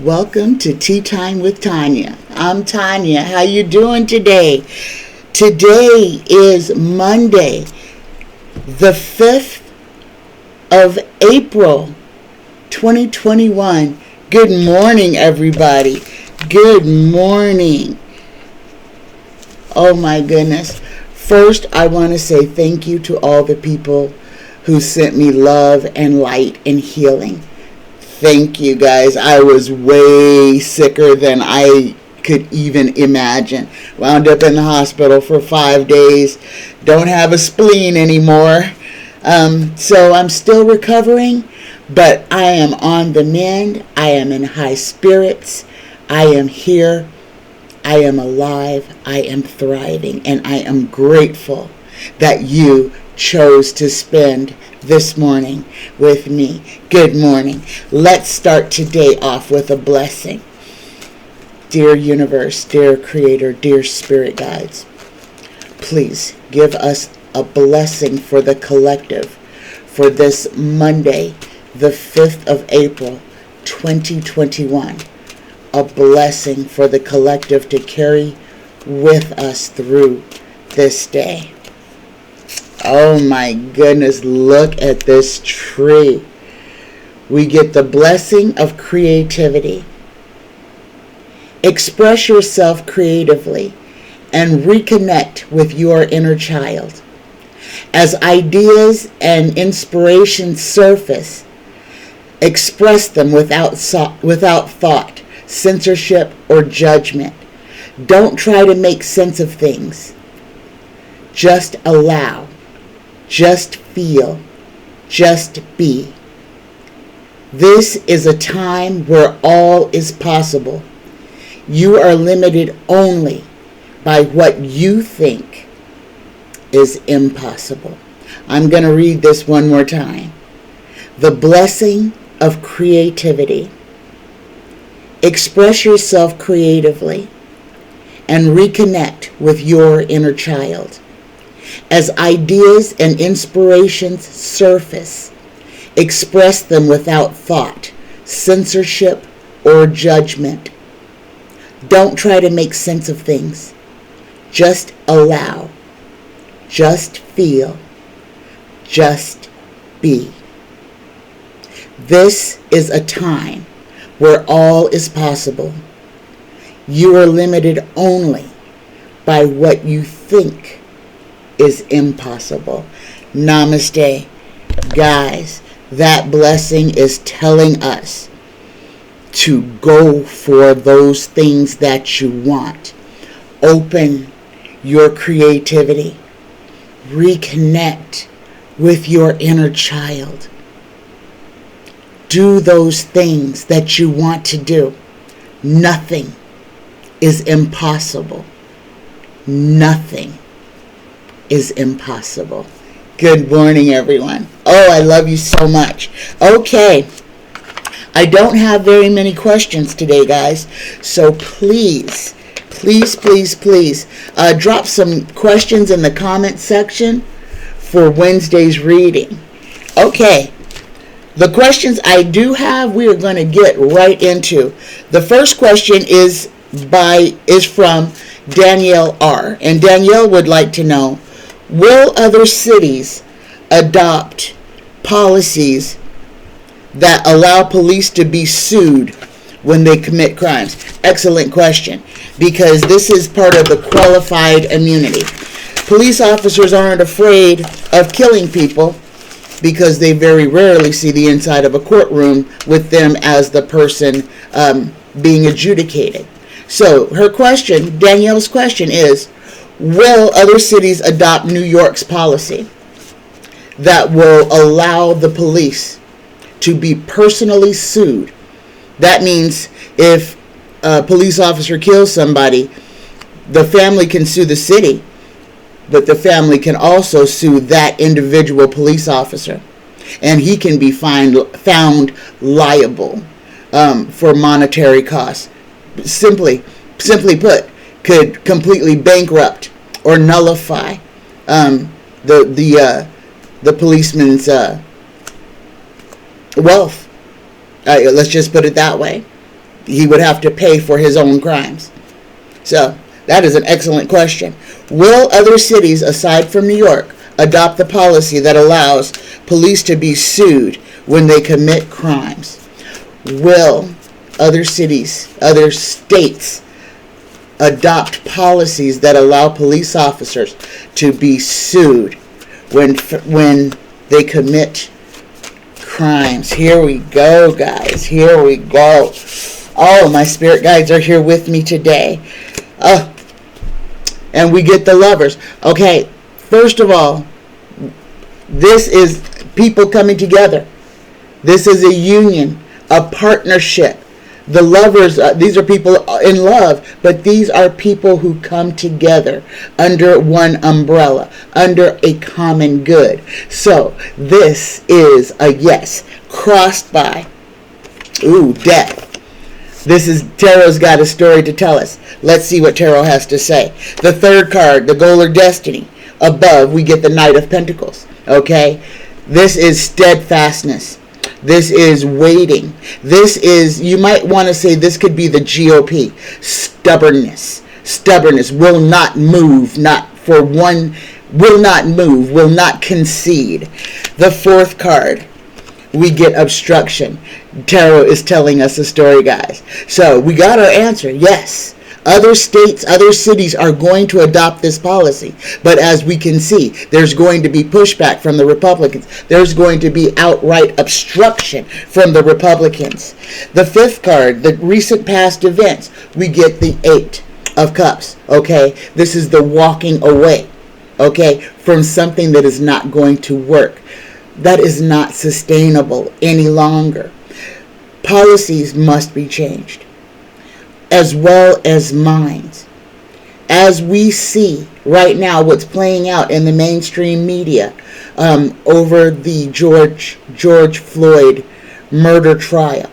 Welcome to Tea Time with Tanya. I'm Tanya. How you doing today? Today is Monday, the 5th of April, 2021. Good morning, everybody. Good morning. Oh my goodness. First, I want to say thank you to all the people who sent me love and light and healing. Thank you, guys. I was way sicker than I could even imagine. Wound up in the hospital for 5 days. Don't have a spleen anymore. So I'm still recovering, but I am on the mend. I am in high spirits. I am here. I am alive. I am thriving. And I am grateful that you chose to spend this morning with me. Good morning. Let's start today off with a blessing. Dear universe, dear creator, dear spirit guides, please give us a blessing for the collective for this Monday, the 5th of April, 2021. A blessing for the collective to carry with us through this day. Oh my goodness, look at this tree. We get the blessing of creativity. Express yourself creatively and reconnect with your inner child. As ideas and inspirations surface, express them without thought, censorship, or judgment. Don't try to make sense of things. Just allow. Just feel. Just be. This is a time where all is possible. You are limited only by what you think is impossible. I'm going to read this one more time. The blessing of creativity. Express yourself creatively and reconnect with your inner child. As ideas and inspirations surface, express them without thought, censorship, or judgment. Don't try to make sense of things. Just allow. Just feel. Just be. This is a time where all is possible. You are limited only by what you think is impossible. Namaste. Guys, that blessing is telling us to go for those things that you want. Open your creativity. Reconnect with your inner child. Do those things that you want to do. Nothing is impossible. Nothing is impossible. Good morning, everyone. Oh, I love you so much. Okay. I don't have very many questions today, guys. So please drop some questions in the comment section for Wednesday's reading. Okay. The questions I do have, we are going to get right into. The first question is from Danielle R. And Danielle would like to know, will other cities adopt policies that allow police to be sued when they commit crimes? Excellent question, because this is part of the qualified immunity. Police officers aren't afraid of killing people because they very rarely see the inside of a courtroom with them as the person being adjudicated. So Danielle's question is, will other cities adopt New York's policy that will allow the police to be personally sued? That means if a police officer kills somebody, the family can sue the city, but the family can also sue that individual police officer, and he can be found liable for monetary costs. Simply put, could completely bankrupt or nullify the policeman's wealth. Let's just put it that way. he would have to pay for his own crimes. So that is an excellent question. Will other cities aside from New York adopt the policy that allows police to be sued when they commit crimes? Will other cities, other states adopt policies that allow police officers to be sued when they commit crimes? Here we go, guys. Here we go. Oh, my spirit guides are here with me today. And we get the lovers. Okay, first of all, this is people coming together. This is a union, a partnership. The lovers, these are people in love, but these are people who come together under one umbrella, under a common good. So this is a yes, crossed by, death. This is, Tarot's got a story to tell us. Let's see what Tarot has to say. The third card, the goal or destiny. Above, we get the Knight of Pentacles. Okay? This is steadfastness. This is waiting. This is, you might want to say this could be the GOP. Stubbornness. Stubbornness. Will not move. Not for one. Will not move. Will not concede. The fourth card, we get obstruction. Tarot is telling us a story, guys. So we got our answer. Yes. Other states, other cities are going to adopt this policy. But as we can see, there's going to be pushback from the Republicans. There's going to be outright obstruction from the Republicans. The fifth card, the recent past events, we get the Eight of Cups. Okay, this is the walking away, okay, from something that is not going to work. That is not sustainable any longer. Policies must be changed, as well as minds. As we see right now what's playing out in the mainstream media over the George Floyd murder trial.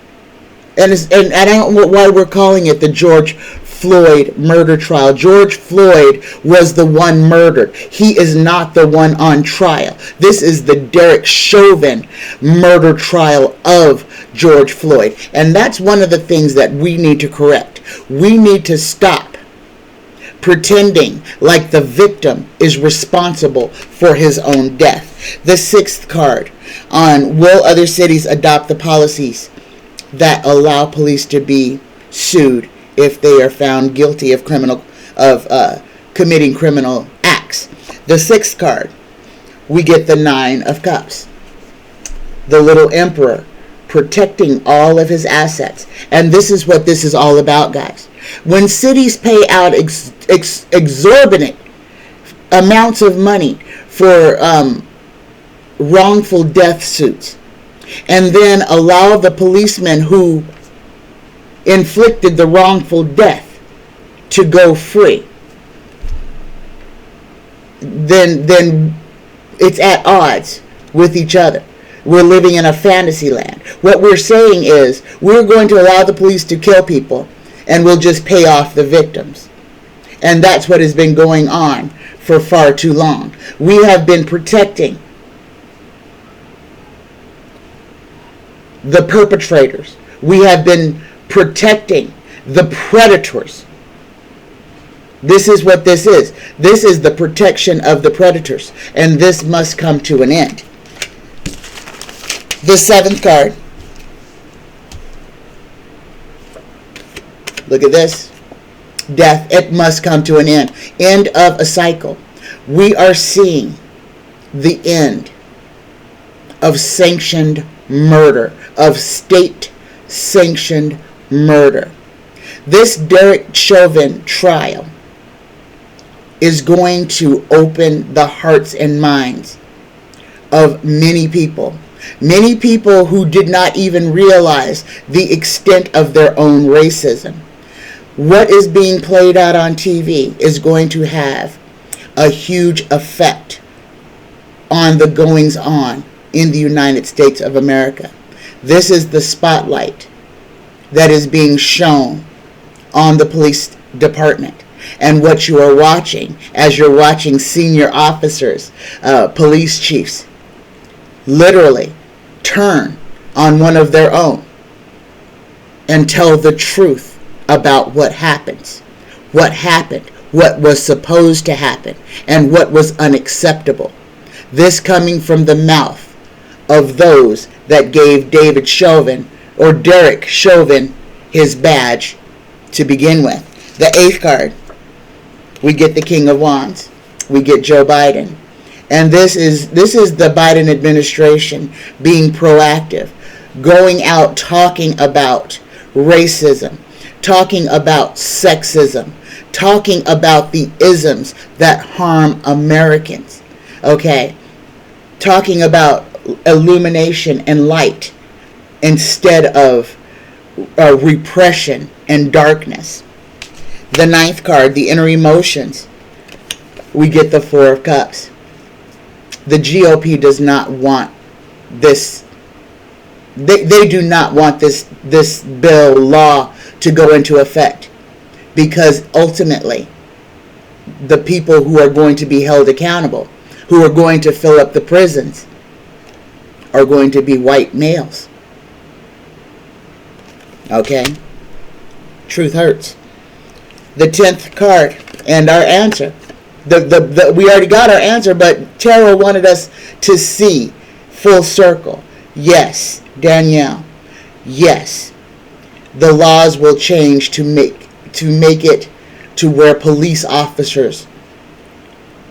And I don't know why we're calling it the George Floyd murder trial. George Floyd was the one murdered. He is not the one on trial. This is the Derek Chauvin murder trial of George Floyd. And that's one of the things that we need to correct. We need to stop pretending like the victim is responsible for his own death. The sixth card on will other cities adopt the policies that allow police to be sued if they are found guilty of committing criminal acts. The sixth card, we get the Nine of Cups. The little emperor protecting all of his assets. And this is what this is all about, guys. When cities pay out exorbitant amounts of money for wrongful death suits, and then allow the policemen who inflicted the wrongful death to go free, then it's at odds with each other. We're living in a fantasy land. What we're saying is we're going to allow the police to kill people and we'll just pay off the victims. And that's what has been going on for far too long. We have been protecting the perpetrators. We have been protecting the predators. This is what this is. This is the protection of the predators. And this must come to an end. The seventh card. Look at this. Death. It must come to an end. End of a cycle. We are seeing the end of sanctioned murder, of state-sanctioned murder. This Derek Chauvin trial is going to open the hearts and minds of many people. Many people who did not even realize the extent of their own racism. What is being played out on TV is going to have a huge effect on the goings on in the United States of America. This is the spotlight that is being shown on the police department. And what you are watching, as you're watching senior officers, police chiefs, literally turn on one of their own and tell the truth about what happened, what was supposed to happen, and what was unacceptable. This coming from the mouth of those that gave David Chauvin, or Derek Chauvin, his badge to begin with. The 8th card, we get the King of Wands. We get Joe Biden. And this is the Biden administration being proactive, going out talking about racism, talking about sexism, talking about the isms that harm Americans. Okay? Talking about illumination and light instead of repression and darkness. The 9th card, the inner emotions. We get the 4 of Cups. The GOP does not want this. They do not want this bill, law, to go into effect, because ultimately the people who are going to be held accountable, who are going to fill up the prisons, are going to be white males. Okay? Truth hurts. The 10th card, and our answer. We already got our answer, but Tarot wanted us to see full circle. Yes, Danielle. Yes, the laws will change to make it to where police officers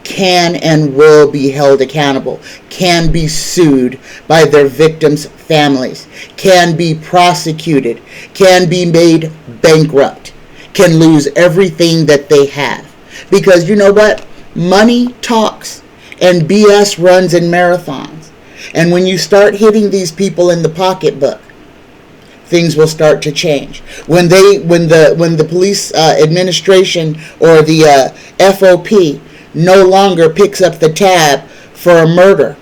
can and will be held accountable, can be sued by their victims' families, can be prosecuted, can be made bankrupt, can lose everything that they have. Because you know what? Money talks and BS runs in marathons. And when you start hitting these people in the pocketbook, things will start to change. When the police administration or the FOP no longer picks up the tab for a murder,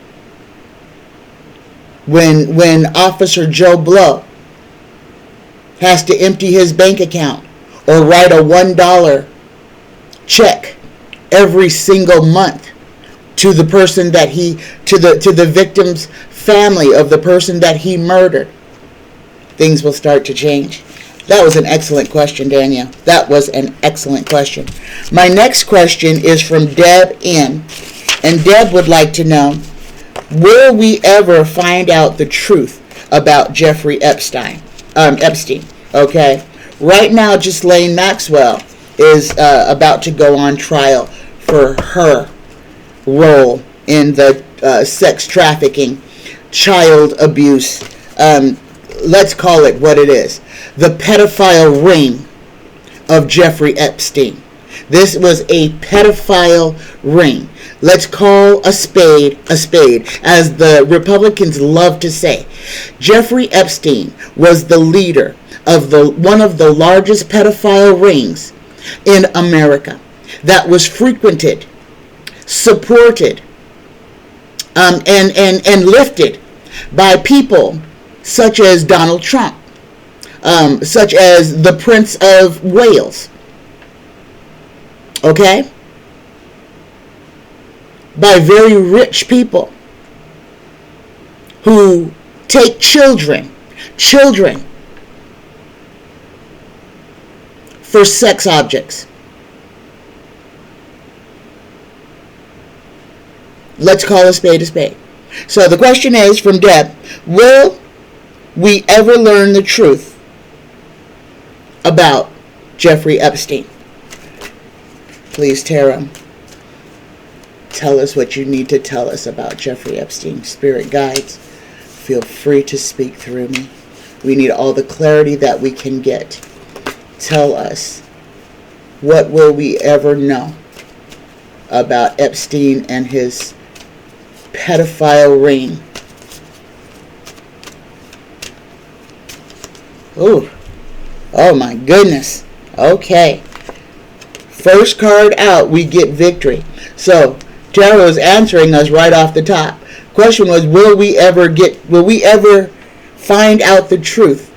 when Officer Joe Blow has to empty his bank account or write a $1 check every single month to the person that to the victim's family of the person that he murdered, things will start to change. That was an excellent question, Danielle. That was an excellent question. My next question is from Deb N. And Deb would like to know, will we ever find out the truth about Jeffrey Epstein? Okay. Right now, Ghislaine Maxwell is about to go on trial for her role in the sex trafficking, child abuse. Let's call it what it is. The pedophile ring of Jeffrey Epstein. This was a pedophile ring. Let's call a spade, as the Republicans love to say. Jeffrey Epstein was the leader of one of the largest pedophile rings in America that was frequented, supported, and lifted by people such as Donald Trump, such as the Prince of Wales. Okay? By very rich people who take children for sex objects. Let's call a spade a spade. So the question is from Deb, will we ever learn the truth about Jeffrey Epstein? Please, Tara, tell us what you need to tell us about Jeffrey Epstein. Spirit guides, feel free to speak through me. We need all the clarity that we can get. Tell us, what will we ever know about Epstein and his pedophile ring? Ooh. Oh my goodness. Okay. First card out, we get victory. So, Tarot is answering us right off the top. Question was, will we ever find out the truth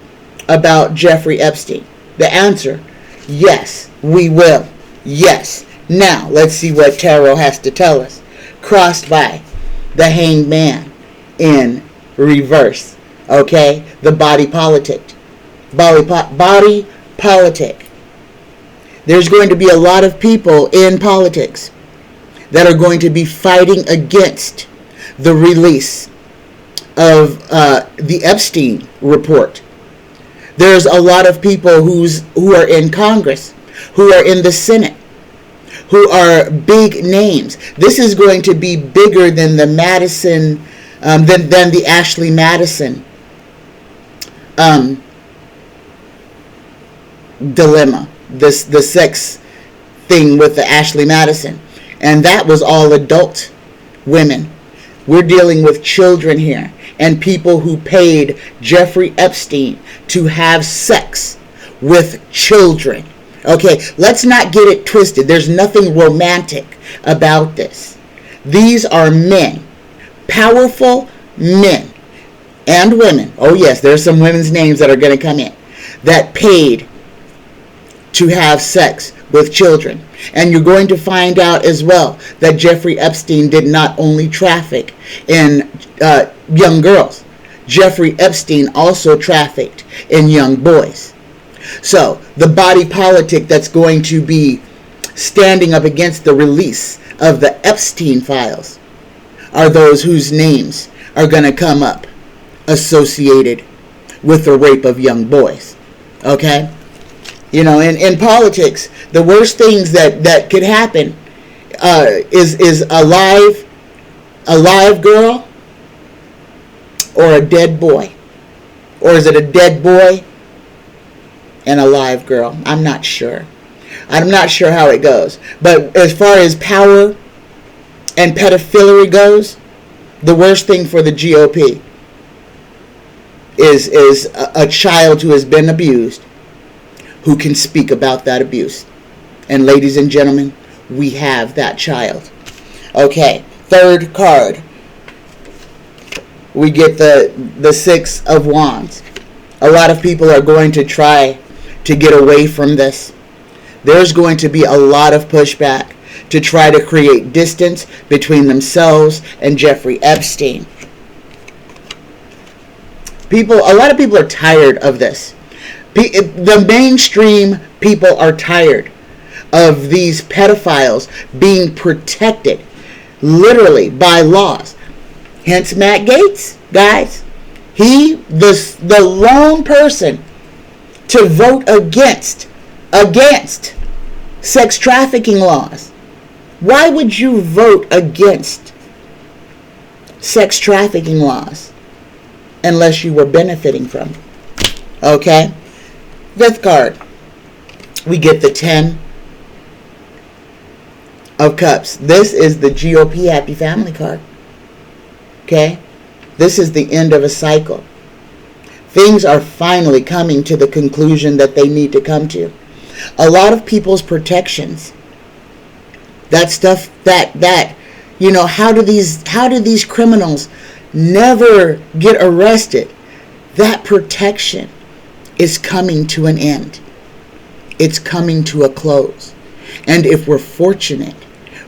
about Jeffrey Epstein? The answer, yes, we will. Yes. Now, let's see what Tarot has to tell us. Crossed by the Hanged Man in reverse. Okay? The body politic. body politic. There's going to be a lot of people in politics that are going to be fighting against the release of the Epstein report. There's a lot of people who are in Congress, who are in the Senate, who are big names. This is going to be bigger than the Madison, than the Ashley Madison dilemma. The sex thing with the Ashley Madison. And that was all adult women. We're dealing with children here and people who paid Jeffrey Epstein to have sex with children. Okay, let's not get it twisted. There's nothing romantic about this. These are men, powerful men and women. Oh yes, there's some women's names that are going to come in that paid to have sex with children. And you're going to find out as well that Jeffrey Epstein did not only traffic in young girls. Jeffrey Epstein also trafficked in young boys. So the body politic that's going to be standing up against the release of the Epstein files are those whose names are going to come up associated with the rape of young boys. Okay? You know, in politics, the worst things that could happen is a live girl or a dead boy. Or is it a dead boy and a live girl? I'm not sure. I'm not sure how it goes. But as far as power and pedophilia goes, the worst thing for the GOP is a child who has been abused, who can speak about that abuse. And ladies and gentlemen, we have that child. Okay, third card. We get the Six of Wands. A lot of people are going to try to get away from this. There's going to be a lot of pushback to try to create distance between themselves and Jeffrey Epstein. A lot of people are tired of this. The mainstream people are tired of these pedophiles being protected literally by laws. Hence Matt Gaetz, guys. He, the lone person to vote against sex trafficking laws. Why would you vote against sex trafficking laws unless you were benefiting from it? Okay? Fifth card. We get the 10 of Cups. This is the GOP Happy Family card. Okay? This is the end of a cycle. Things are finally coming to the conclusion that they need to come to. A lot of people's protections, that stuff that you know, how do these criminals never get arrested? That protection is coming to an end. It's coming to a close. And if we're fortunate,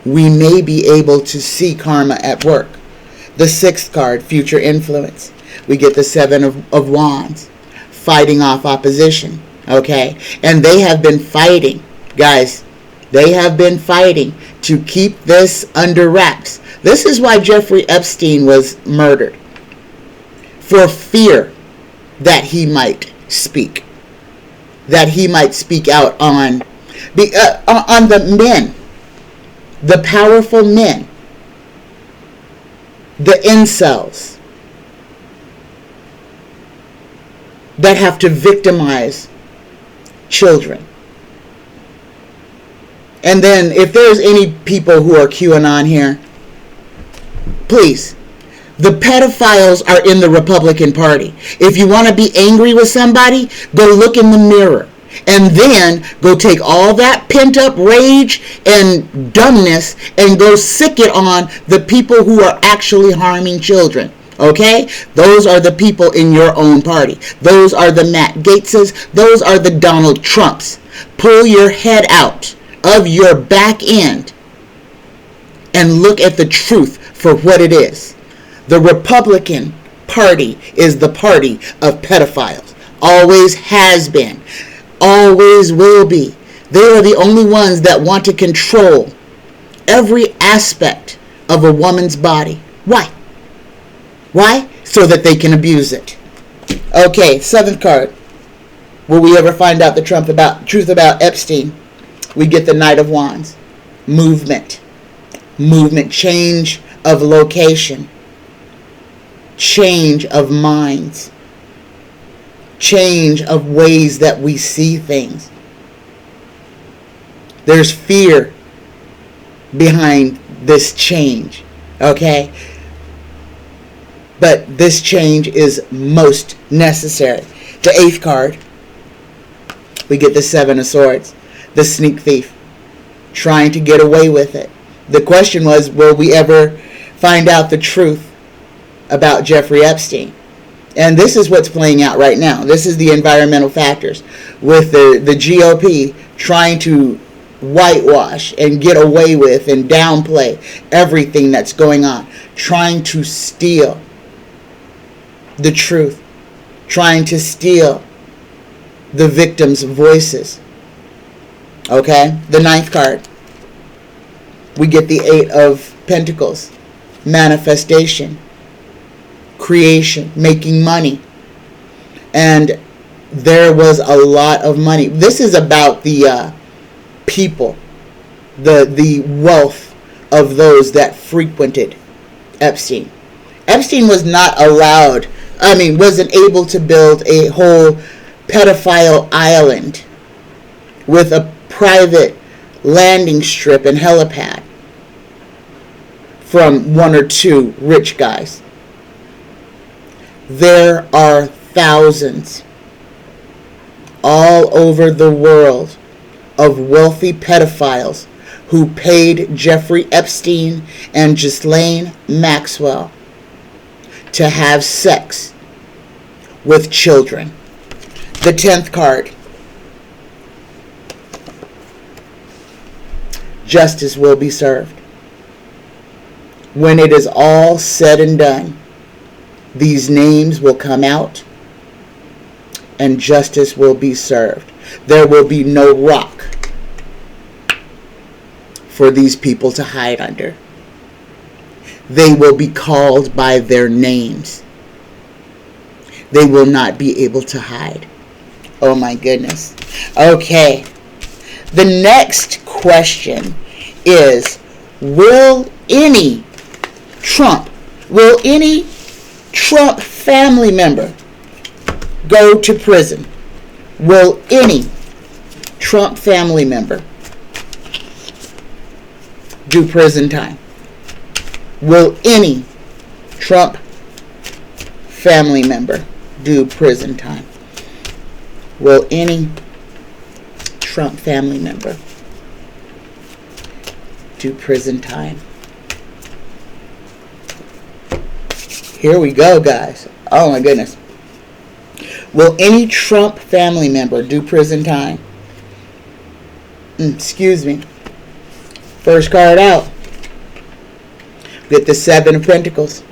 we may be able to see karma at work. The sixth card, future influence. We get the Seven of Wands, fighting off opposition. Okay? And they have been fighting, guys. They have been fighting to keep this under wraps. This is why Jeffrey Epstein was murdered. For fear that he might speak. That he might speak out on the men. The powerful men. The incels. That have to victimize children. And then if there's any people who are QAnon here, please, the pedophiles are in the Republican Party. If you want to be angry with somebody, go look in the mirror. And then go take all that pent up rage and dumbness and go sick it on the people who are actually harming children. Okay? Those are the people in your own party. Those are the Matt Gaetzes. Those are the Donald Trumps. Pull your head out of your back end and look at the truth for what it is. The Republican Party is the party of pedophiles. always has been, always will be. They are the only ones that want to control every aspect of a woman's body. Why? Why? So that they can abuse it. Okay, seventh card. Will we ever find out the truth about Epstein? We get the Knight of Wands. Movement. Movement. Change of location. Change of minds. Change of ways that we see things. There's fear behind this change. Okay? But this change is most necessary. The eighth card. We get the Seven of Swords. The sneak thief. Trying to get away with it. The question was, will we ever find out the truth about Jeffrey Epstein? And this is what's playing out right now. This is the environmental factors. With the GOP trying to whitewash and get away with and downplay everything that's going on. Trying to steal the truth. Trying to steal the victims' voices. Okay? The ninth card. We get the Eight of Pentacles. Manifestation. Creation. Making money. And there was a lot of money. This is about the people. The wealth of those that frequented Epstein. Epstein was not allowed, wasn't able to build a whole pedophile island with a private landing strip and helipad from one or two rich guys. There are thousands all over the world of wealthy pedophiles who paid Jeffrey Epstein and Ghislaine Maxwell to have sex with children. The 10th card. Justice will be served. When it is all said and done, these names will come out and justice will be served. There will be no rock for these people to hide under. They will be called by their names. They will not be able to hide. Oh my goodness. Okay. The next question is, will any Trump family member go to prison? Will any Trump family member do prison time? Will any Trump family member do prison time? Will any Trump family member do prison time? Here we go, guys. Oh my goodness. Will any Trump family member do prison time? Excuse me. First card out. Get the Seven of Pentacles.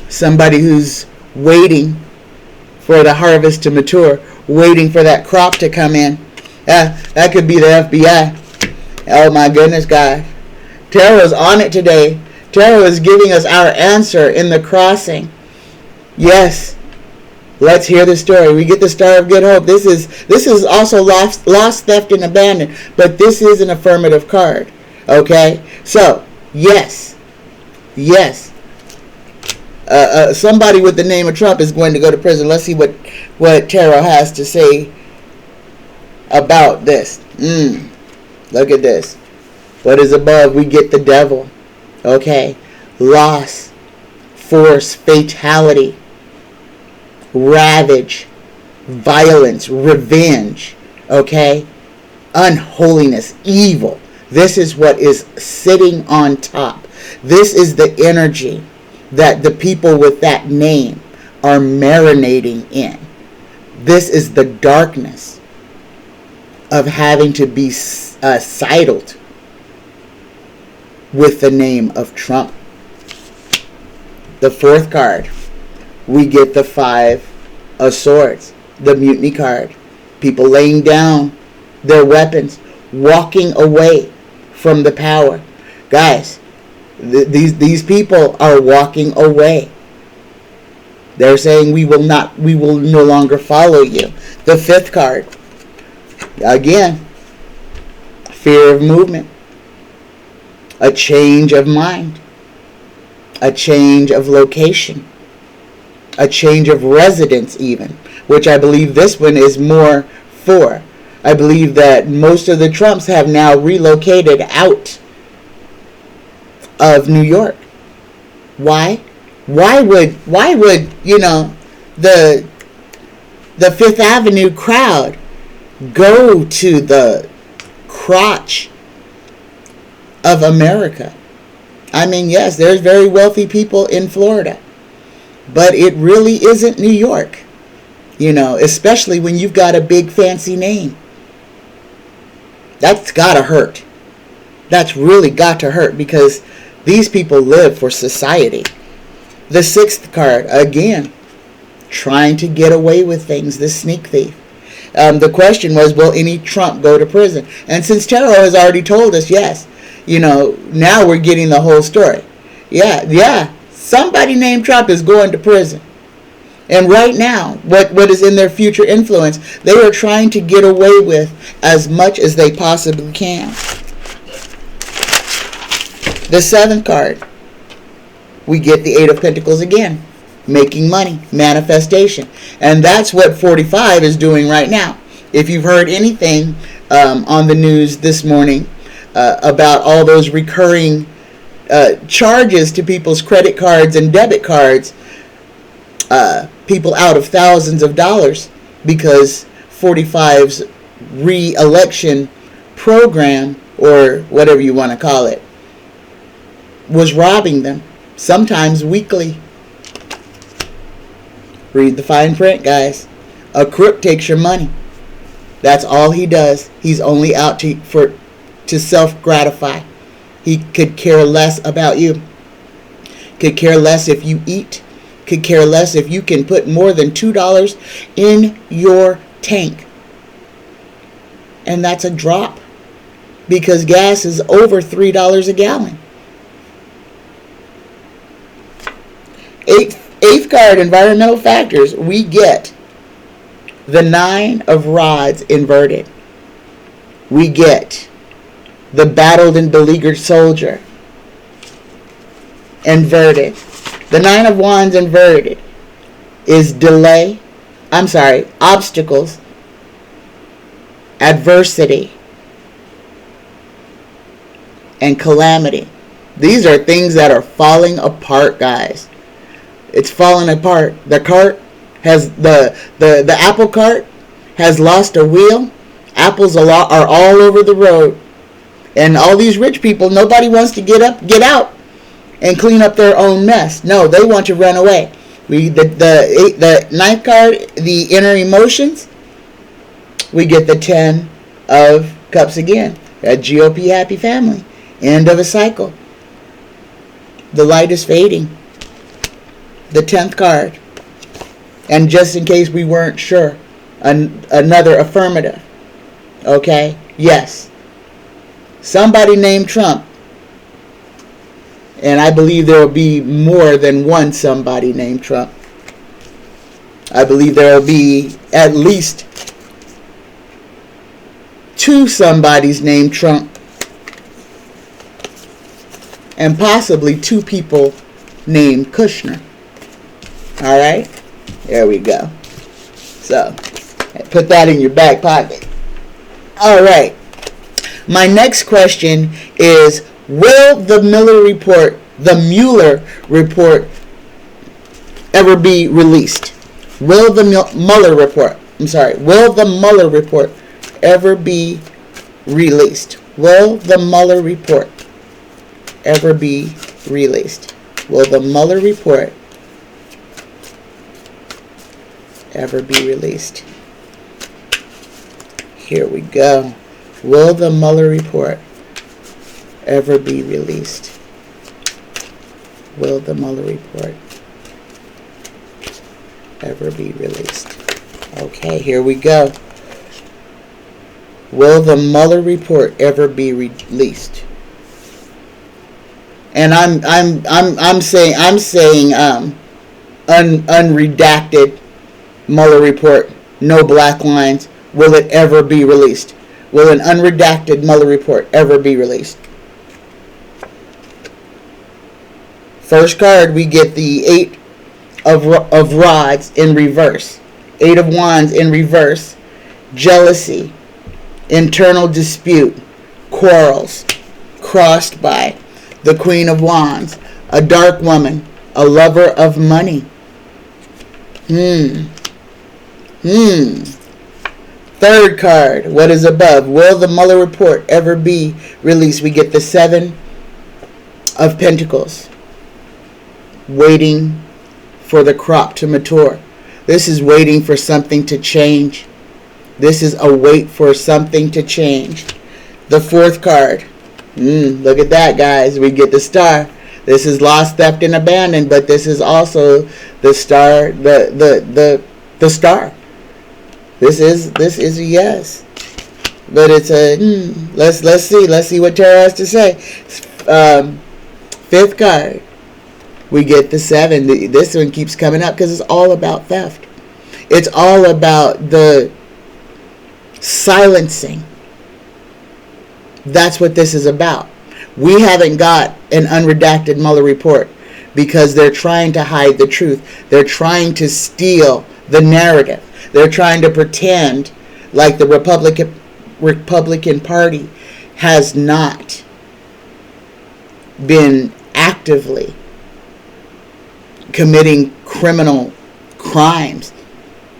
Somebody who's waiting for the harvest to mature, waiting for that crop to come in. That could be the FBI. Oh my goodness, guys. Tarot's on it today. Tarot is giving us our answer in the crossing. Yes. Let's hear the story. We get the Star of Good Hope. This is also lost, theft, and abandoned. But this is an affirmative card. Okay? So, yes. Yes. Somebody with the name of Trump is going to go to prison. Let's see what Tarot has to say about this. Look at this. What is above? We get the Devil. Okay? Loss, force, fatality, ravage, violence, revenge. Okay? Unholiness, evil. This is what is sitting on top. This is the energy that the people with that name are marinating in. This is the darkness of having to be sidled with the name of Trump. The fourth card, we get the Five of Swords, the Mutiny card. People laying down their weapons, walking away from the power. Guys, these people are walking away. They're saying we will no longer follow you. The 5th card. Again, fear of movement. A change of mind. A change of location. A change of residence even, which I believe this one is more for. I believe that most of the Trumps have now relocated out of New York. Why? Why would the 5th Avenue crowd go to the crotch of America? I mean, yes, there's very wealthy people in Florida, but it really isn't New York, especially when you've got a big fancy name. That's gotta hurt. That's really got to hurt, because these people live for society. The 6th card, again, trying to get away with things, the sneak thief. The question was, will any Trump go to prison? And since Tarot has already told us, yes, now we're getting the whole story. Yeah, somebody named Trump is going to prison. And right now, what is in their future influence, they are trying to get away with as much as they possibly can. The 7th card, we get the 8 of Pentacles again. Making money, manifestation. And that's what 45 is doing right now. If you've heard anything on the news this morning about all those recurring charges to people's credit cards and debit cards, people out of thousands of dollars because 45's re-election program, or whatever you want to call it, was robbing them, sometimes weekly. Read the fine print, guys. A crook takes your money. That's all he does. He's only out to self-gratify. He could care less about you. Could care less if you eat. Could care less if you can put more than $2 in your tank. And that's a drop, because gas is over $3 a gallon. Eighth card, environmental factors. We get the 9 of Rods inverted. We get the battled and beleaguered soldier inverted. The 9 of Wands inverted is obstacles, adversity, and calamity. These are things that are falling apart, guys. It's falling apart. The cart has the apple cart has lost a wheel. Apples are all over the road, and all these rich people, nobody wants to get out and clean up their own mess. No, they want to run away. The 9th card, the inner emotions. We get the 10 of Cups again. A GOP happy family. End of a cycle. The light is fading. The 10th card. And just in case we weren't sure, another affirmative. Okay? Yes. Somebody named Trump. And I believe there will be more than one somebody named Trump. I believe there will be at least 2 somebodies named Trump. And possibly 2 people named Kushner. Alright? There we go. So, put that in your back pocket. Alright. My next question is, will the Mueller report ever be released? Will the Mueller report ever be released? Will the Mueller report ever be released? Will the Mueller report ever be released? Here we go. Will the Mueller report ever be released? Will the Mueller report ever be released? Okay, here we go. Will the Mueller report ever be released? And I'm saying unredacted Mueller report, no black lines. Will it ever be released? Will an unredacted Mueller report ever be released? First card, we get the 8 of rods in reverse. 8 of wands in reverse. Jealousy, internal dispute, quarrels, crossed by the Queen of Wands, a dark woman, a lover of money. Third card, what is above? Will the Mueller report ever be released? We get the 7 of Pentacles, waiting for the crop to mature. This is waiting for something to change. This is a wait for something to change. The fourth card, look at that, guys. We get the Star. This is lost, theft, and abandoned, but this is also the Star. The Star. This is a yes, but it's a let's see what Tarot has to say. Fifth card, we get the 7. This one keeps coming up because it's all about theft. It's all about the silencing. That's what this is about. We haven't got an unredacted Mueller report because they're trying to hide the truth. They're trying to steal the narrative. They're trying to pretend like the Republican Party has not been actively committing criminal crimes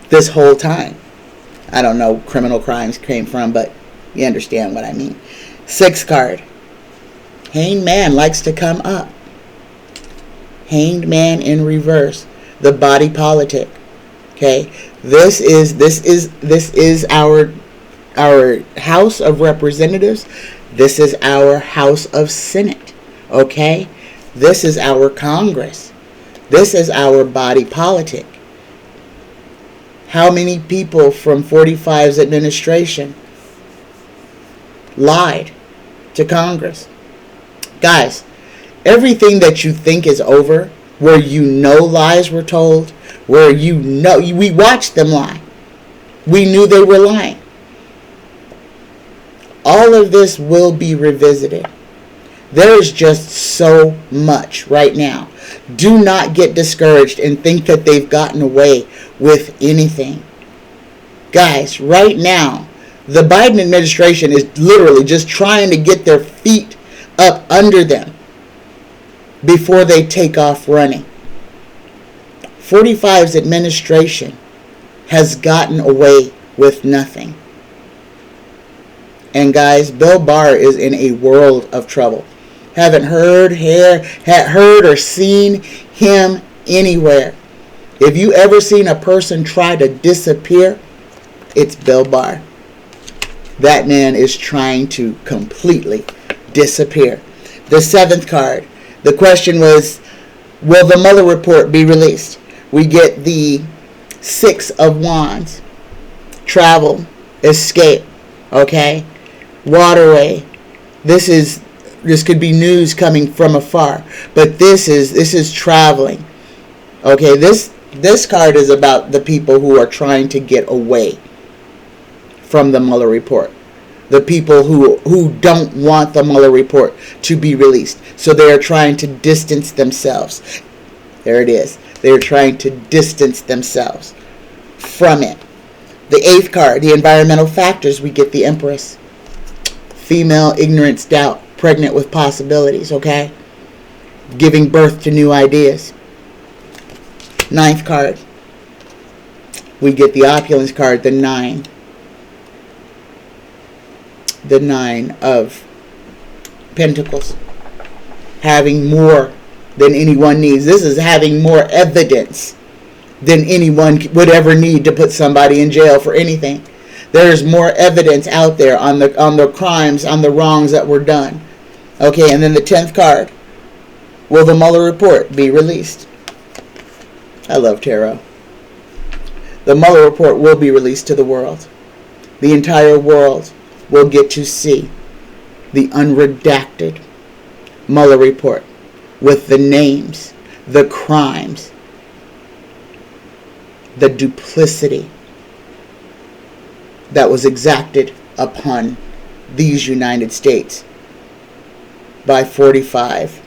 this whole time. I don't know criminal crimes came from, but you understand what I mean. Sixth card. Hanged Man likes to come up. Hanged Man in reverse. The body politic. Okay. This is our House of Representatives. This is our House of Senate. Okay? This is our Congress. This is our body politic. How many people from 45's administration lied to Congress? Guys, everything that you think is over, where you know lies were told, where you know, we watched them lie. We knew they were lying. All of this will be revisited. There is just so much right now. Do not get discouraged and think that they've gotten away with anything. Guys, right now, the Biden administration is literally just trying to get their feet up under them before they take off running. 45's administration has gotten away with nothing. And guys, Bill Barr is in a world of trouble. Haven't heard or seen him anywhere. If you ever seen a person try to disappear, it's Bill Barr. That man is trying to completely disappear. The seventh card. The question was, will the Mueller report be released? We get the 6 of Wands. Travel. Escape. Okay? Waterway. This could be news coming from afar. But this is traveling. Okay? This card is about the people who are trying to get away from the Mueller report. The people who don't want the Mueller report to be released. So they are trying to distance themselves. There it is. They are trying to distance themselves from it. The 8th card, the environmental factors, we get the Empress. Female, ignorance, doubt, pregnant with possibilities, okay? Giving birth to new ideas. 9th card, we get the opulence card, the 9. The 9 of Pentacles. Having more than anyone needs. This is having more evidence than anyone would ever need to put somebody in jail for anything. There's more evidence out there on the crimes, on the wrongs that were done. Okay, and then the 10th card. Will the Mueller report be released? I love tarot. The Mueller report will be released to the world. The entire world will get to see the unredacted Mueller report with the names, the crimes, the duplicity that was exacted upon these United States by 45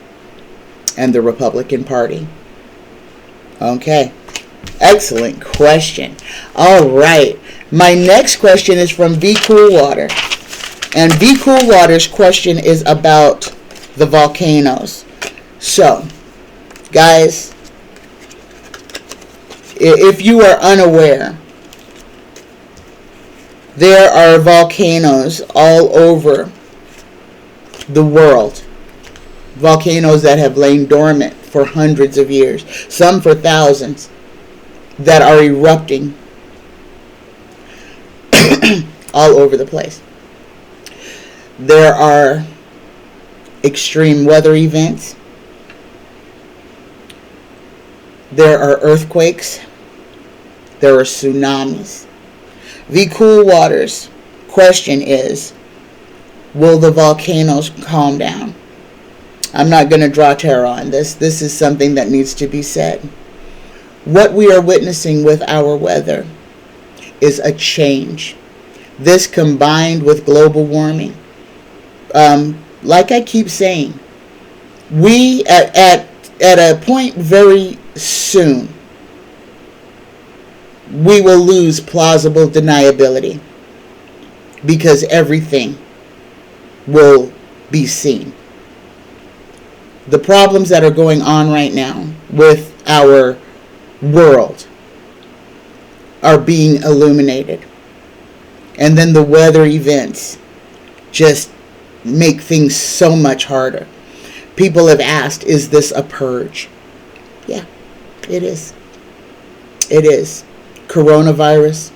and the Republican Party. Okay. Excellent question. All right. My next question is from VCOOLWATER. And VCOOLWATER's question is about the volcanoes. So, guys, if you are unaware, there are volcanoes all over the world. Volcanoes that have lain dormant for hundreds of years, some for thousands, that are erupting all over the place. There are extreme weather events. There are earthquakes. There are tsunamis. VCOOLWATER's question is, will the volcanoes calm down? I'm not going to draw tarot on this. This is something that needs to be said. What we are witnessing with our weather is a change. This combined with global warming. Like I keep saying, we at a point very soon, we will lose plausible deniability because everything will be seen. The problems that are going on right now with our world are being illuminated. And then the weather events just make things so much harder. People have asked, is this a purge? Yeah, it is. It is. Coronavirus,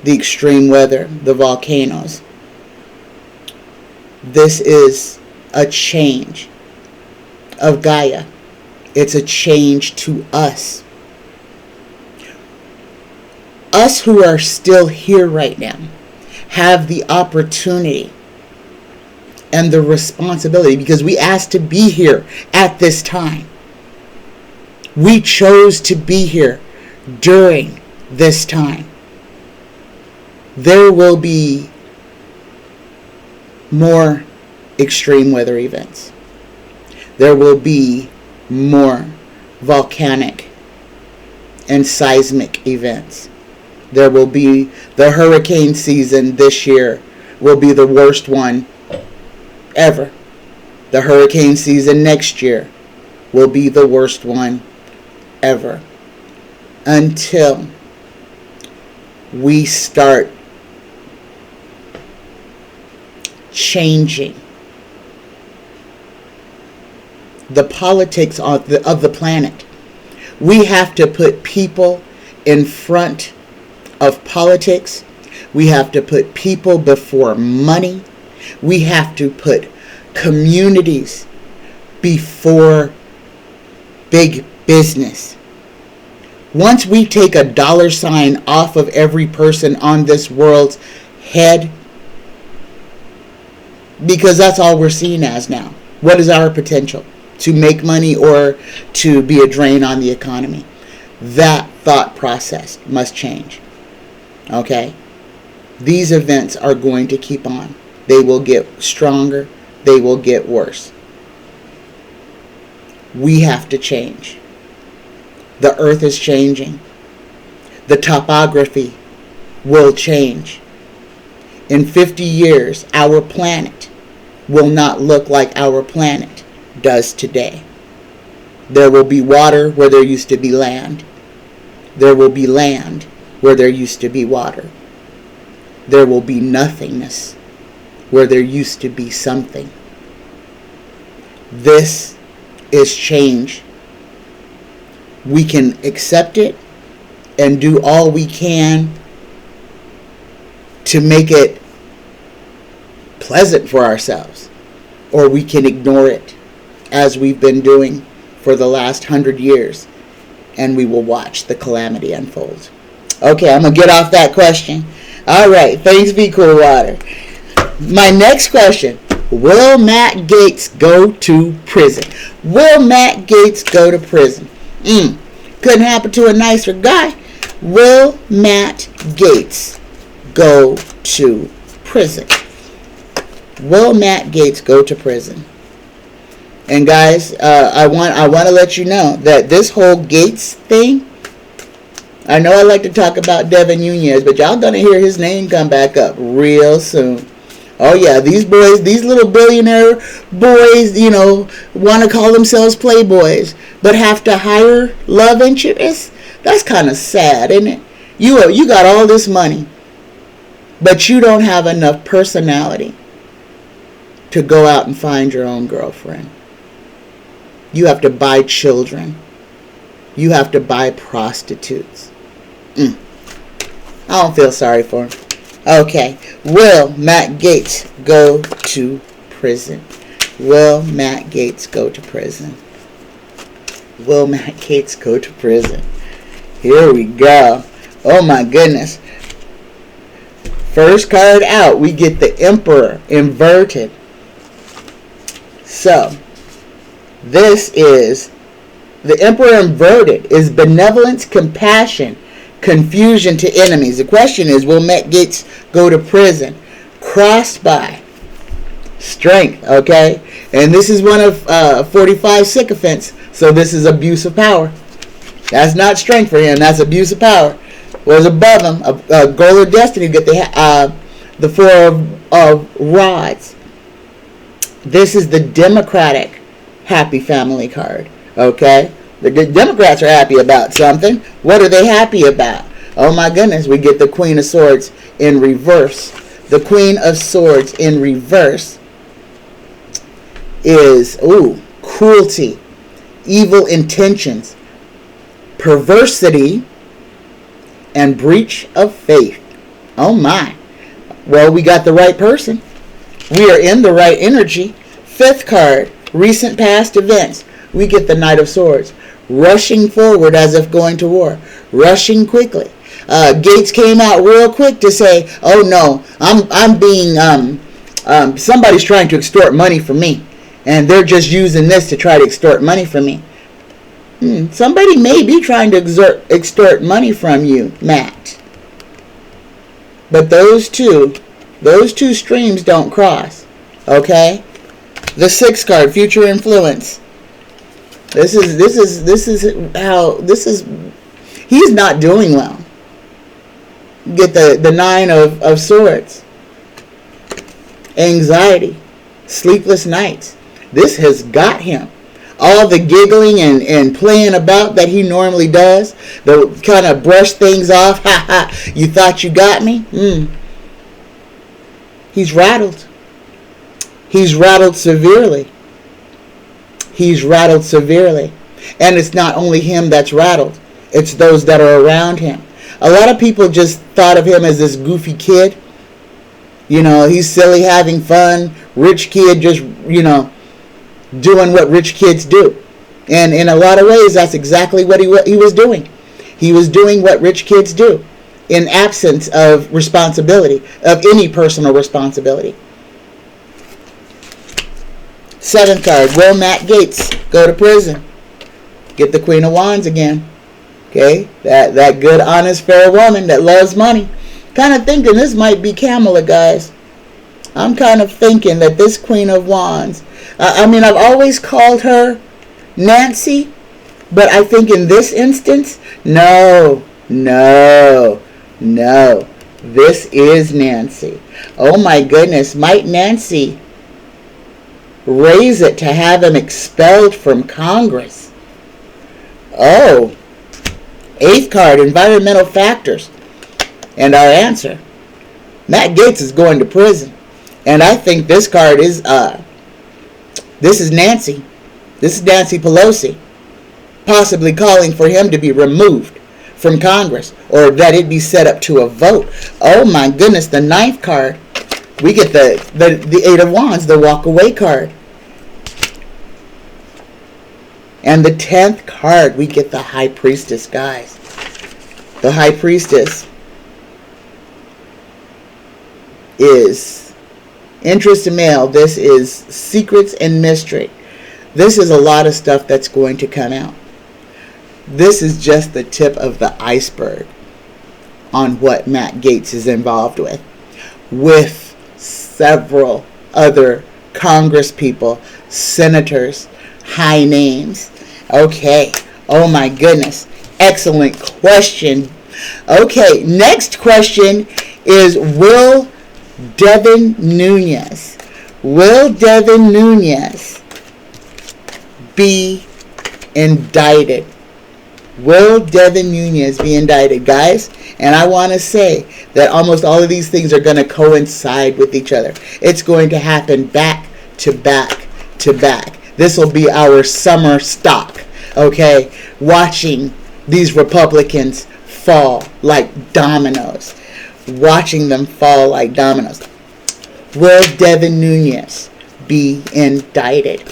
the extreme weather, the volcanoes. This is a change of Gaia. It's a change to us. Us who are still here right now have the opportunity and the responsibility, because we asked to be here at this time. We chose to be here during this time. There will be more extreme weather events. There will be more volcanic and seismic events. There will be the hurricane season this year will be the worst one ever. The hurricane season next year will be the worst one ever. Until we start changing the politics of the planet. We have to put people in front of politics. We have to put people before money. We have to put communities before big business. Once we take a dollar sign off of every person on this world's head, because that's all we're seen as now. What is our potential? To make money or to be a drain on the economy? That thought process must change. Okay? These events are going to keep on. They will get stronger. They will get worse. We have to change. The earth is changing. The topography will change. In 50 years, our planet will not look like our planet does today. There will be water where there used to be land. There will be land where there used to be water. There will be nothingness where there used to be something. This is change. We can accept it and do all we can to make it pleasant for ourselves, or we can ignore it as we've been doing for the last 100 years, and we will watch the calamity unfold. Okay, I'm going to get off that question. All right, thanks, VCOOLWATER. My next question. Will Matt Gaetz go to prison? Will Matt Gaetz go to prison? Couldn't happen to a nicer guy. Will Matt Gaetz go to prison? Will Matt Gaetz go to prison? And guys, I want to let you know that this whole Gaetz thing, I know I like to talk about Devin Nunes, but y'all gonna hear his name come back up real soon. Oh yeah, these boys, these little billionaire boys, you know, want to call themselves playboys, but have to hire love interests. That's kind of sad, isn't it? You got all this money, but you don't have enough personality to go out and find your own girlfriend. You have to buy children. You have to buy prostitutes. I don't feel sorry for him. Okay, will Matt Gaetz go to prison? Will Matt Gaetz go to prison? Will Matt Gaetz go to prison? Here we go. Oh my goodness. First card out, we get the Emperor inverted. So, this is the Emperor inverted is benevolence, compassion, confusion to enemies. The question is, will Matt Gaetz go to prison? Crossed by strength, okay? And this is one of 45 sycophants, so this is abuse of power. That's not strength for him, that's abuse of power. Whereas above him, a goal of destiny, you get the Four of Rods. This is the Democratic happy family card, okay? The Democrats are happy about something. What are they happy about? Oh my goodness, we get the Queen of Swords in reverse. The Queen of Swords in reverse is, cruelty, evil intentions, perversity, and breach of faith. Oh my. Well, we got the right person. We are in the right energy. Fifth card, recent past events. We get the Knight of Swords. Rushing forward as if going to war. Rushing quickly. Gaetz came out real quick to say, oh no, I'm being, somebody's trying to extort money from me. And they're just using this to try to extort money from me. Somebody may be trying to extort money from you, Matt. But those two streams don't cross. Okay? The sixth card, future influence. This is how he's not doing well. Get the Nine of Swords. Anxiety. Sleepless nights. This has got him. All the giggling and playing about that he normally does. The kind of brush things off. Ha ha. You thought you got me? He's rattled. He's rattled severely. He's rattled severely. And it's not only him that's rattled. It's those that are around him. A lot of people just thought of him as this goofy kid. You know, he's silly, having fun. Rich kid, just, doing what rich kids do. And in a lot of ways, that's exactly what he was doing. He was doing what rich kids do in absence of responsibility, of any personal responsibility. Seventh card, will Matt Gaetz go to prison? Get the Queen of Wands again. Okay, that good, honest, fair woman that loves money. Kind of thinking this might be Kamala, guys. I'm kind of thinking that this Queen of Wands, I've always called her Nancy, but I think in this instance, no. This is Nancy. Oh my goodness, might Nancy raise it to have him expelled from Congress? Oh, eighth card, environmental factors. And our answer, Matt Gaetz is going to prison. And I think this card is, this is Nancy. This is Nancy Pelosi. Possibly calling for him to be removed from Congress. Or that it be set up to a vote. Oh my goodness, the ninth card. We get the Eight of Wands, the walk away card. And the 10th card, we get the High Priestess, guys. The The high priestess is interest in male. This is secrets and mystery. This is a lot of stuff that's going to come out. This is just the tip of the iceberg on what Matt Gaetz is involved with several other Congress people, senators, high names. Okay. Oh my goodness. Excellent question. Okay, next question is, will Devin Nunes be indicted? Will Devin Nunes be indicted, guys? And I want to say that almost all of these things are going to coincide with each other. It's going to happen back to back to back. This will be our summer stock, okay? Watching these Republicans fall like dominoes. Watching them fall like dominoes. Will Devin Nunes be indicted?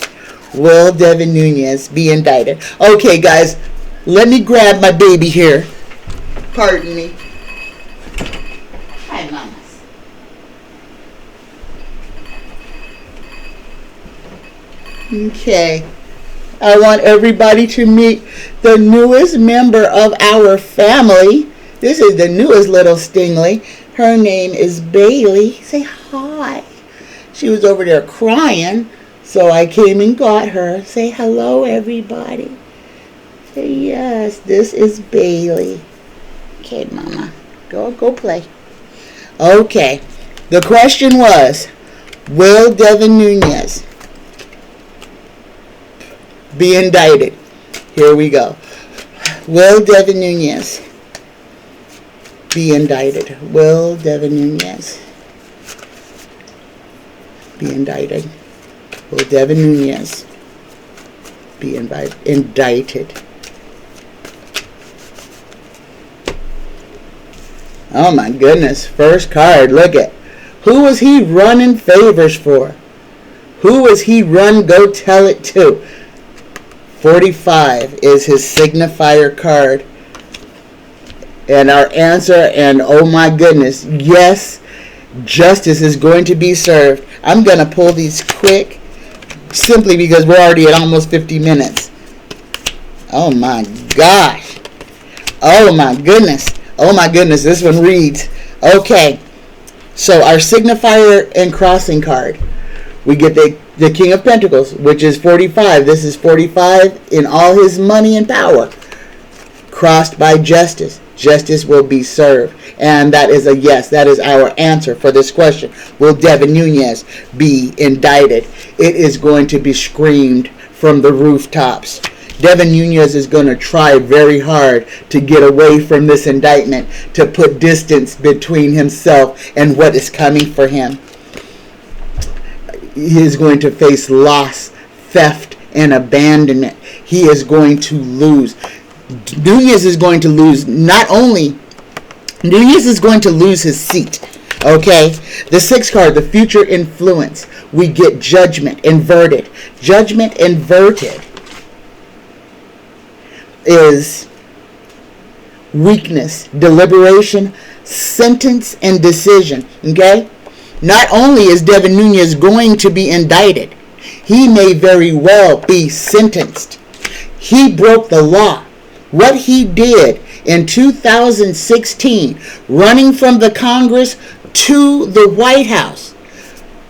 Will Devin Nunes be indicted? Okay, guys, let me grab my baby here. Pardon me. Hi, mamas. Okay. I want everybody to meet the newest member of our family. This is the newest little stingly. Her name is Bailey. Say hi. She was over there crying, so I came and got her. Say hello, everybody. Say yes, this is Bailey. Okay, Mama. Go play. Okay. The question was, will Devin Nunes be indicted? Here we go. Will Devin Nunes be indicted? Will Devin Nunes be indicted? Will Devin Nunes be indicted? Oh my goodness. First card. Look at. Who was he running favors for? Who was he run go tell it to? 45 is his signifier card. And our answer, and oh my goodness, yes, justice is going to be served. I'm going to pull these quick, simply because we're already at almost 50 minutes. Oh my gosh. Oh my goodness. Oh my goodness, this one reads. Okay, so our signifier and crossing card. We get the King of Pentacles, which is 45. This is 45 in all his money and power. Crossed by justice. Justice will be served. And that is a yes. That is our answer for this question. Will Devin Nunes be indicted? It is going to be screamed from the rooftops. Devin Nunes is going to try very hard to get away from this indictment, to put distance between himself and what is coming for him. He is going to face loss, theft, and abandonment. He is going to lose. Nunes is going to lose Nunes is going to lose his seat. Okay? The sixth card, the future influence. We get judgment inverted. Judgment inverted is weakness, deliberation, sentence, and decision. Okay? Not only is Devin Nunes going to be indicted, he may very well be sentenced. He broke the law. What he did in 2016, running from the Congress to the White House,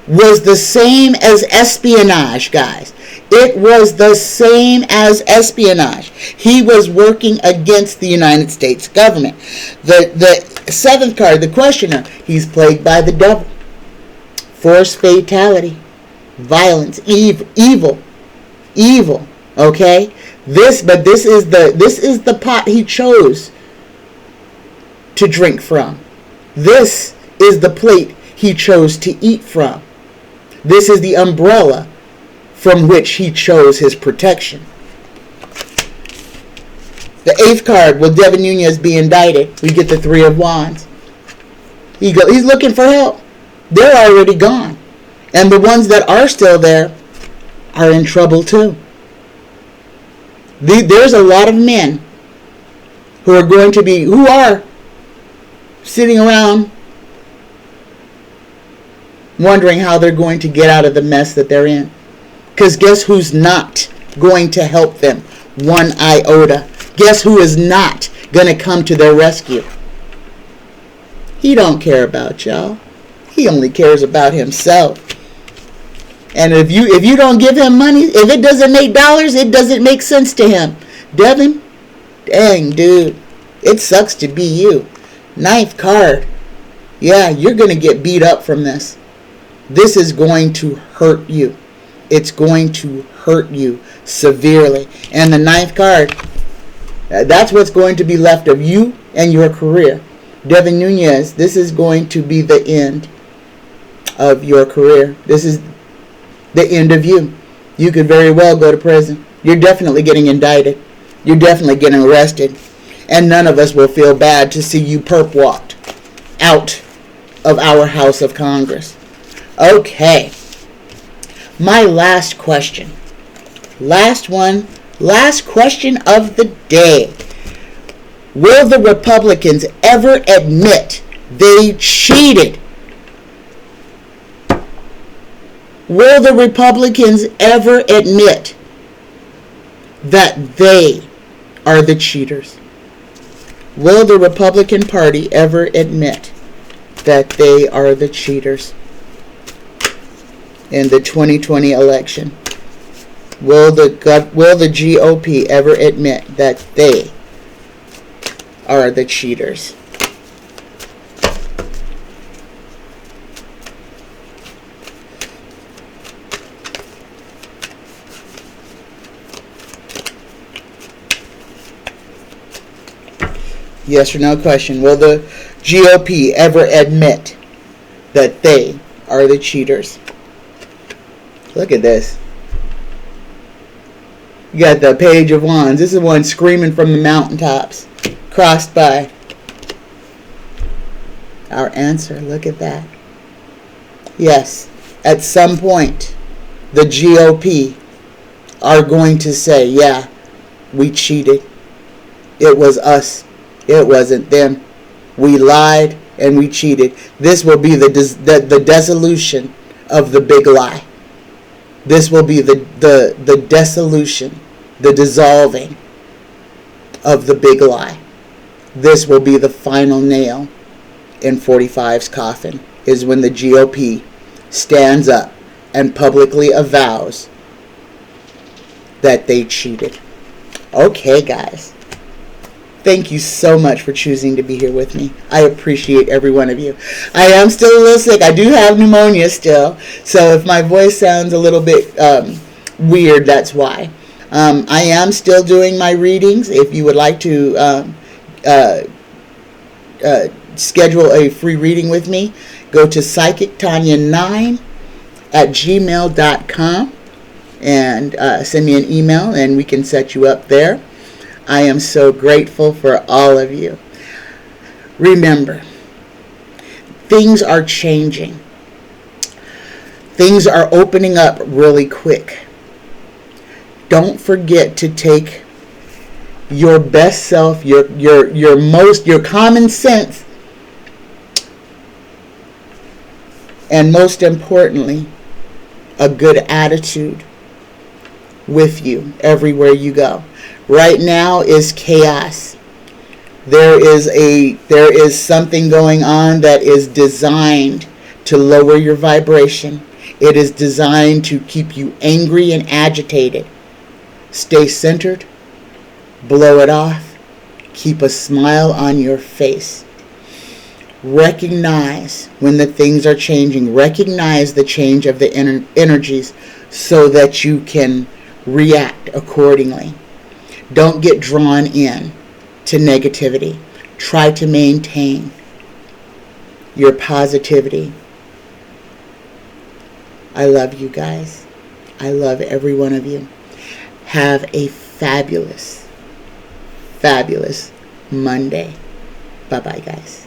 was the same as espionage, guys. It was the same as espionage. He was working against the United States government. The seventh card, the questioner, he's plagued by the devil. Force, fatality, violence, evil. Okay? This is the pot he chose to drink from. This is the plate he chose to eat from. This is the umbrella from which he chose his protection. The eighth card, will Devin Nunes be indicted? We get the Three of Wands. He's looking for help. They're already gone. And the ones that are still there are in trouble too. There's a lot of men who are sitting around wondering how they're going to get out of the mess that they're in. Because guess who's not going to help them one iota? Guess who is not going to come to their rescue? He don't care about y'all. He only cares about himself. And if you don't give him money, if it doesn't make dollars, it doesn't make sense to him. Devin, dang, dude, it sucks to be you. Ninth card. Yeah, you're going to get beat up from this. This is going to hurt you. It's going to hurt you severely. And the ninth card, that's what's going to be left of you and your career. Devin Nunes, this is going to be the end of your career. This is the end of you. You could very well go to prison. You're definitely getting indicted. You're definitely getting arrested. And none of us will feel bad to see you perp walked out of our House of Congress. Okay. My last question. Last one. Last question of the day. Will the Republicans ever admit they cheated? Will the Republicans ever admit that they are the cheaters? Will the Republican Party ever admit that they are the cheaters in the 2020 election? Will the GOP ever admit that they are the cheaters? Yes or no question. Will the GOP ever admit that they are the cheaters? Look at this. You got the Page of Wands. This is one screaming from the mountaintops. Crossed by our answer. Look at that. Yes, at some point, the GOP are going to say, yeah, we cheated. It was us. It wasn't them. We lied and we cheated. This will be the dissolution of the big lie. This will be the dissolution, the dissolving of the big lie. This will be the final nail in 45's coffin, is when the GOP stands up and publicly avows that they cheated. Okay, guys. Thank you so much for choosing to be here with me. I appreciate every one of you. I am still a little sick. I do have pneumonia still. So if my voice sounds a little bit weird, that's why. I am still doing my readings. If you would like to schedule a free reading with me, go to psychictanya9@gmail.com and send me an email and we can set you up there. I am so grateful for all of you. Remember, things are changing. Things are opening up really quick. Don't forget to take your best self, your common sense, and most importantly, a good attitude with you everywhere you go. Right now is chaos. There is something going on that is designed to lower your vibration. It is designed to keep you angry and agitated. Stay centered. Blow it off. Keep a smile on your face. Recognize when the things are changing. Recognize the change of the energies so that you can react accordingly. Don't get drawn in to negativity. Try to maintain your positivity. I love you guys. I love every one of you. Have a fabulous, fabulous Monday. Bye-bye, guys.